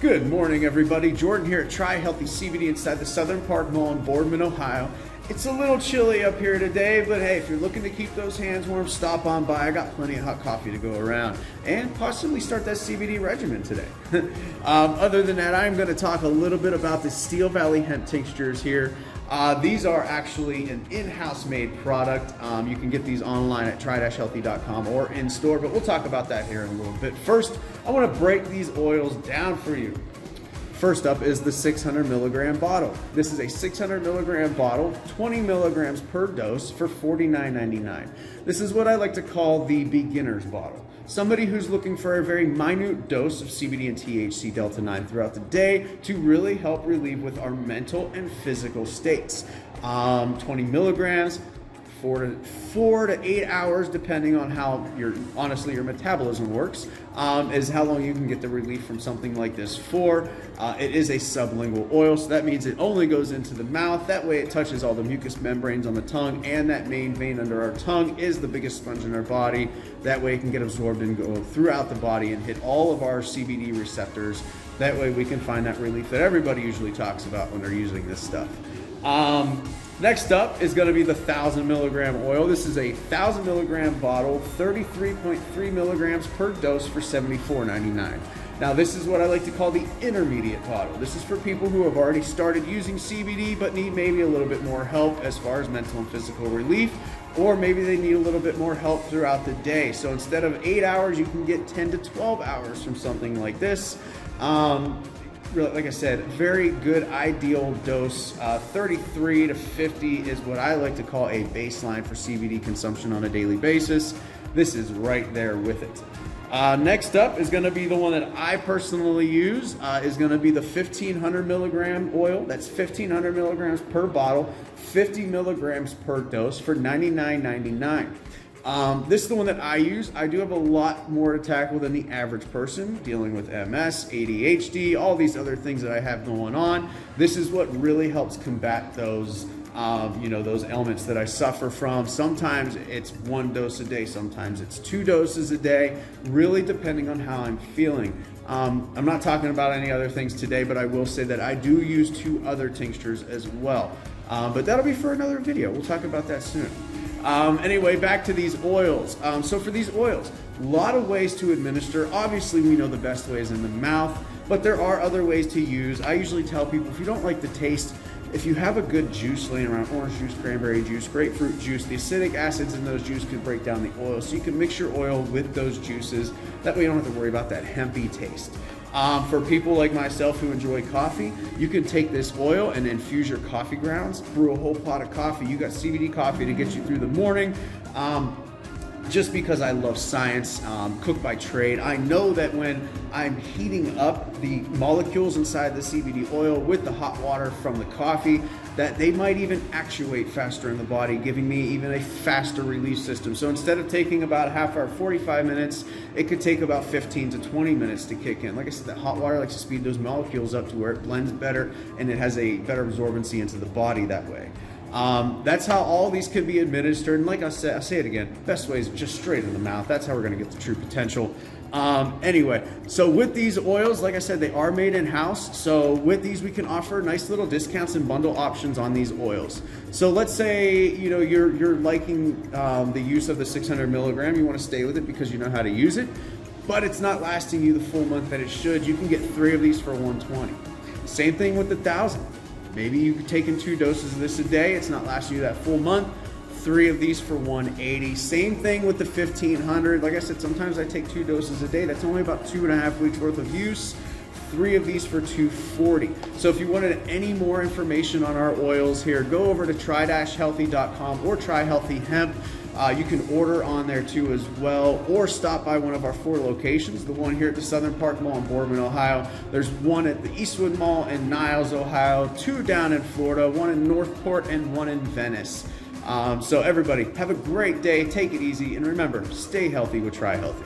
Good morning, everybody. Jordan here at Try Healthy CBD inside the Southern Park Mall in Boardman, Ohio. It's a little chilly up here today, but hey, if you're looking to keep those hands warm, stop on by. I got plenty of hot coffee to go around and possibly start that CBD regimen today. Other than that, I'm going to talk a little bit about the Steel Valley Hemp tinctures here. These are actually an in-house made product. You can get these online at try-healthy.com or in store, but we'll talk about that here in a little bit. First, I want to break these oils down for you. First up is the 600 milligram bottle. This is a 600 milligram bottle, 20 milligrams per dose for $49.99. This is what I like to call the beginner's bottle. Somebody who's looking for a very minute dose of CBD and THC Delta-8 throughout the day to really help relieve with our mental and physical states. 20 milligrams, 4 to 8 hours, depending on how your metabolism works, is how long you can get the relief from something like this for. It is a sublingual oil, so that means it only goes into the mouth. That way it touches all the mucous membranes on the tongue, and that main vein under our tongue is the biggest sponge in our body. That way it can get absorbed and go throughout the body and hit all of our CBD receptors. That way we can find that relief that everybody usually talks about when they're using this stuff. Next up is going to be the 1,000 milligram oil. This is a 1,000 milligram bottle, 33.3 milligrams per dose for $74.99. Now this is what I like to call the intermediate bottle. This is for people who have already started using CBD but need maybe a little bit more help as far as mental and physical relief, or maybe they need a little bit more help throughout the day. So instead of 8 hours, you can get 10 to 12 hours from something like this. Like I said, very good ideal dose. 33 to 50 is what I like to call a baseline for CBD consumption on a daily basis. This is right there with it. Next up is going to be the one that I personally use, is going to be the 1,500 milligram oil. That's 1,500 milligrams per bottle, 50 milligrams per dose for $99.99. This is the one that I use. I do have a lot more to tackle than the average person dealing with MS, ADHD, all these other things that I have going on. This is what really helps combat those those ailments that I suffer from. Sometimes it's 1 dose a day, sometimes it's 2 doses a day, really depending on how I'm feeling. I'm not talking about any other things today, but I will say that I do use 2 other tinctures as well. But that'll be for another video. We'll talk about that soon. Anyway, back to these oils. So for these oils, a lot of ways to administer. Obviously, we know the best way is in the mouth, but there are other ways to use. I usually tell people, if you don't like the taste, if you have a good juice laying around, orange juice, cranberry juice, grapefruit juice, the acidic acids in those juices can break down the oil. So you can mix your oil with those juices. That way you don't have to worry about that hempy taste. For people like myself who enjoy coffee, you can take this oil and infuse your coffee grounds, brew a whole pot of coffee. You got CBD coffee to get you through the morning. Just because I love science, cook by trade, I know that when I'm heating up the molecules inside the CBD oil with the hot water from the coffee, that they might even actuate faster in the body, giving me even a faster release system. So instead of taking about a half hour, 45 minutes, it could take about 15 to 20 minutes to kick in. Like I said, that hot water likes to speed those molecules up to where it blends better and it has a better absorbency into the body that way. That's how all these can be administered. And like I said, I'll say it again, best way is just straight in the mouth. That's how we're going to get the true potential. Anyway, so with these oils, like I said, they are made in-house. So with these, we can offer nice little discounts and bundle options on these oils. So let's say, you're liking the use of the 600 milligram. You want to stay with it because you know how to use it, but it's not lasting you the full month that it should. You can get 3 of these for $120. Same thing with the 1,000. Maybe you've taken 2 doses of this a day. It's not lasting you that full month. 3 of these for $180. Same thing with the 1,500. Like I said, sometimes I take 2 doses a day. That's only about 2.5 weeks worth of use. 3 of these for $240. So if you wanted any more information on our oils here, go over to try-healthy.com or Try Healthy Hemp. You can order on there too as well, or stop by one of our 4 locations. The one here at the Southern Park Mall in Boardman, Ohio. There's one at the Eastwood Mall in Niles, Ohio, 2 down in Florida, 1 in Northport, and 1 in Venice. So everybody, have a great day, take it easy, and remember, stay healthy with Try Healthy.